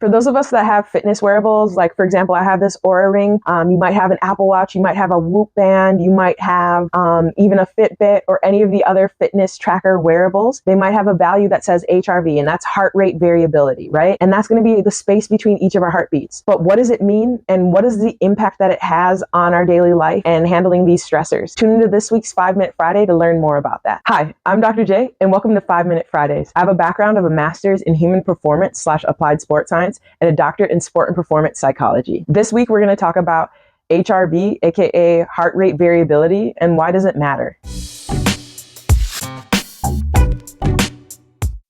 For those of us that have fitness wearables, like for example, I have this Oura Ring, you might have an Apple Watch, you might have a Whoop band, you might have even a Fitbit or any of the other fitness tracker wearables. They might have a value that says HRV, and that's heart rate variability, right? And that's going to be the space between each of our heartbeats. But what does it mean, and what is the impact that it has on our daily life and handling these stressors? Tune into this week's 5-Minute Friday to learn more about that. Hi, I'm Dr. J, and welcome to 5-Minute Fridays. I have a background of a master's in human performance / applied sports science and a doctorate in sport and performance psychology. This week, we're going to talk about HRV, aka heart rate variability, and why does it matter?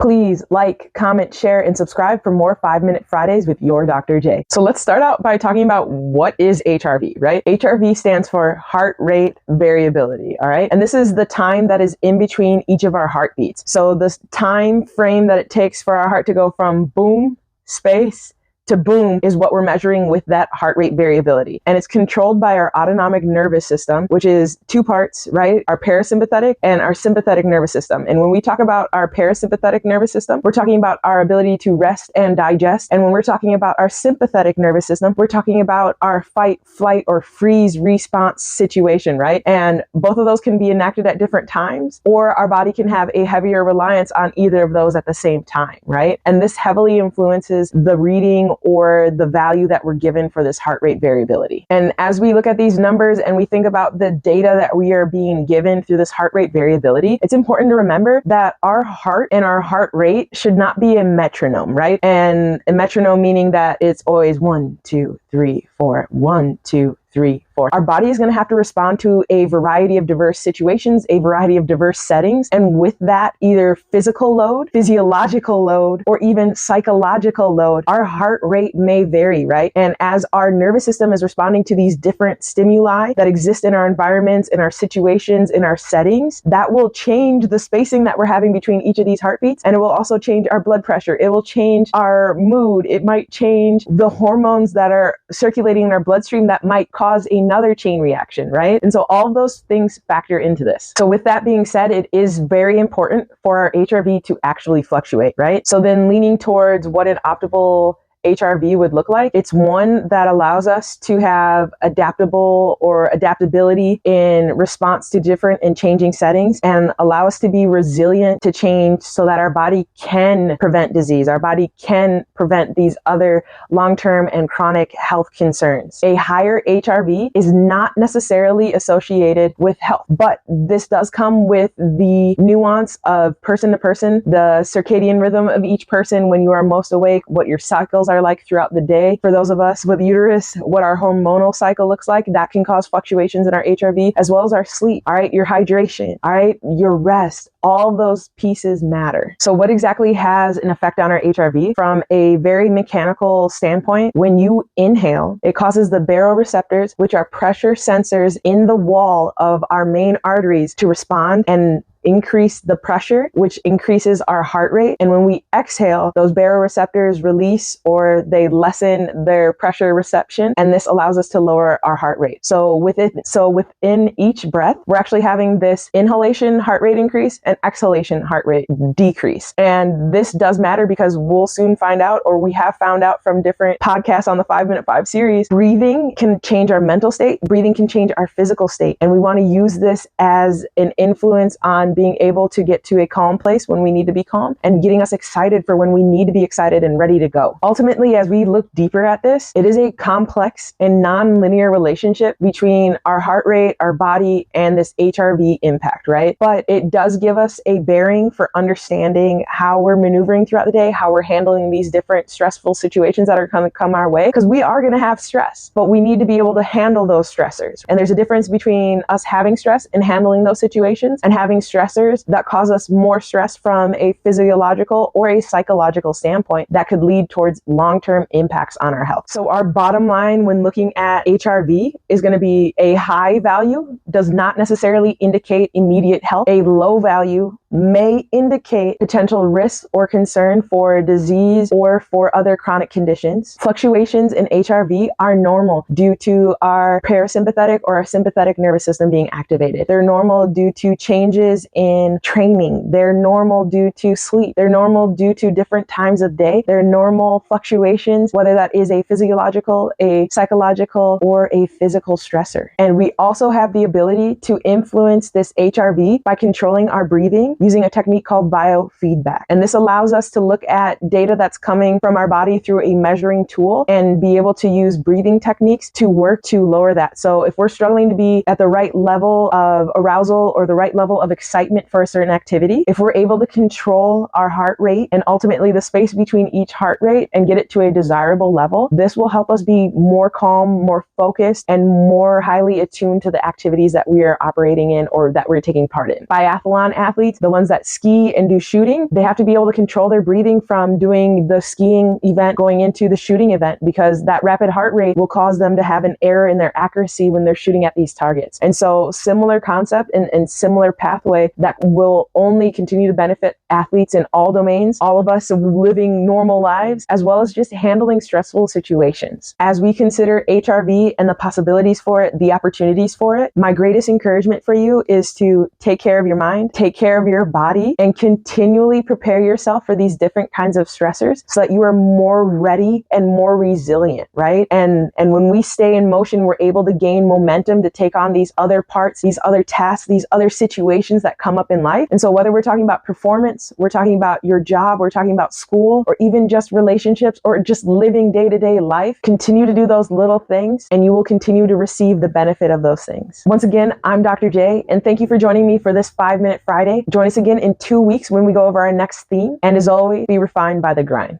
Please like, comment, share, and subscribe for more 5-Minute Fridays with your Dr. J. So let's start out by talking about what is HRV, right? HRV stands for heart rate variability, all right? And this is the time that is in between each of our heartbeats. So this time frame that it takes for our heart to go from boom, space, to boom is what we're measuring with that heart rate variability. And it's controlled by our autonomic nervous system, which is two parts, right? Our parasympathetic and our sympathetic nervous system. And when we talk about our parasympathetic nervous system, we're talking about our ability to rest and digest. And when we're talking about our sympathetic nervous system, we're talking about our fight, flight, or freeze response situation, right? And both of those can be enacted at different times, or our body can have a heavier reliance on either of those at the same time, right? And this heavily influences the reading or the value that we're given for this heart rate variability. And as we look at these numbers and we think about the data that we are being given through this heart rate variability, it's important to remember that our heart and our heart rate should not be a metronome, right? And a metronome meaning that it's always 1, 2, 3, 4, 1, 2, 3, 4. Our body is going to have to respond to a variety of diverse situations, a variety of diverse settings. And with that, either physical load, physiological load, or even psychological load, our heart rate may vary, right? And as our nervous system is responding to these different stimuli that exist in our environments, in our situations, in our settings, that will change the spacing that we're having between each of these heartbeats. And it will also change our blood pressure. It will change our mood. It might change the hormones that are circulating in our bloodstream that might cause another chain reaction, right? And so all of those things factor into this. So with that being said, it is very important for our HRV to actually fluctuate, right? So then leaning towards what an optimal HRV would look like, it's one that allows us to have adaptability in response to different and changing settings, and allow us to be resilient to change so that our body can prevent disease. Our body can prevent these other long-term and chronic health concerns. A higher HRV is not necessarily associated with health, but this does come with the nuance of person to person, the circadian rhythm of each person when you are most awake, what your cycles are like throughout the day. For those of us with uterus, what our hormonal cycle looks like, that can cause fluctuations in our HRV, as well as our sleep, all right, your hydration, all right, your rest. All those pieces matter. So what exactly has an effect on our HRV? From a very mechanical standpoint, when you inhale, it causes the baroreceptors, which are pressure sensors in the wall of our main arteries, to respond and increase the pressure, which increases our heart rate. And when we exhale, those baroreceptors release, or they lessen their pressure reception, and this allows us to lower our heart rate. So within each breath, we're actually having this inhalation heart rate increase and exhalation heart rate decrease. And this does matter because we'll soon find out, or we have found out from different podcasts on the 5-Minute 5 series, breathing can change our mental state, breathing can change our physical state. And we want to use this as an influence on being able to get to a calm place when we need to be calm, and getting us excited for when we need to be excited and ready to go. Ultimately, as we look deeper at this, it is a complex and non-linear relationship between our heart rate, our body, and this HRV impact, right? But it does give us a bearing for understanding how we're maneuvering throughout the day, how we're handling these different stressful situations that are going to come our way, because we are going to have stress, but we need to be able to handle those stressors. And there's a difference between us having stress and handling those situations, and having stressors that cause us more stress from a physiological or a psychological standpoint that could lead towards long-term impacts on our health. So our bottom line when looking at HRV is going to be a high value does not necessarily indicate immediate health. A low value may indicate potential risks or concern for disease or for other chronic conditions. Fluctuations in HRV are normal due to our parasympathetic or our sympathetic nervous system being activated. They're normal due to changes in training. They're normal due to sleep. They're normal due to different times of day. They're normal fluctuations, whether that is a physiological, a psychological, or a physical stressor. And we also have the ability to influence this HRV by controlling our breathing using a technique called biofeedback. And this allows us to look at data that's coming from our body through a measuring tool and be able to use breathing techniques to work to lower that. So if we're struggling to be at the right level of arousal or the right level of excitement for a certain activity, if we're able to control our heart rate and ultimately the space between each heart rate and get it to a desirable level, this will help us be more calm, more focused, and more highly attuned to the activities that we are operating in or that we're taking part in. Biathlon athletes, the ones that ski and do shooting, they have to be able to control their breathing from doing the skiing event going into the shooting event, because that rapid heart rate will cause them to have an error in their accuracy when they're shooting at these targets. And so similar concept and similar pathway that will only continue to benefit athletes in all domains, all of us living normal lives, as well as just handling stressful situations. As we consider HRV and the possibilities for it, the opportunities for it, my greatest encouragement for you is to take care of your mind, take care of your body, and continually prepare yourself for these different kinds of stressors so that you are more ready and more resilient, right? And when we stay in motion, we're able to gain momentum to take on these other parts, these other tasks, these other situations that come up in life. And so whether we're talking about performance, we're talking about your job, we're talking about school, or even just relationships, or just living day-to-day life, continue to do those little things and you will continue to receive the benefit of those things. Once again, I'm Dr. J, and thank you for joining me for this 5-Minute Friday. Join us again in 2 weeks when we go over our next theme. And as always, be refined by the grind.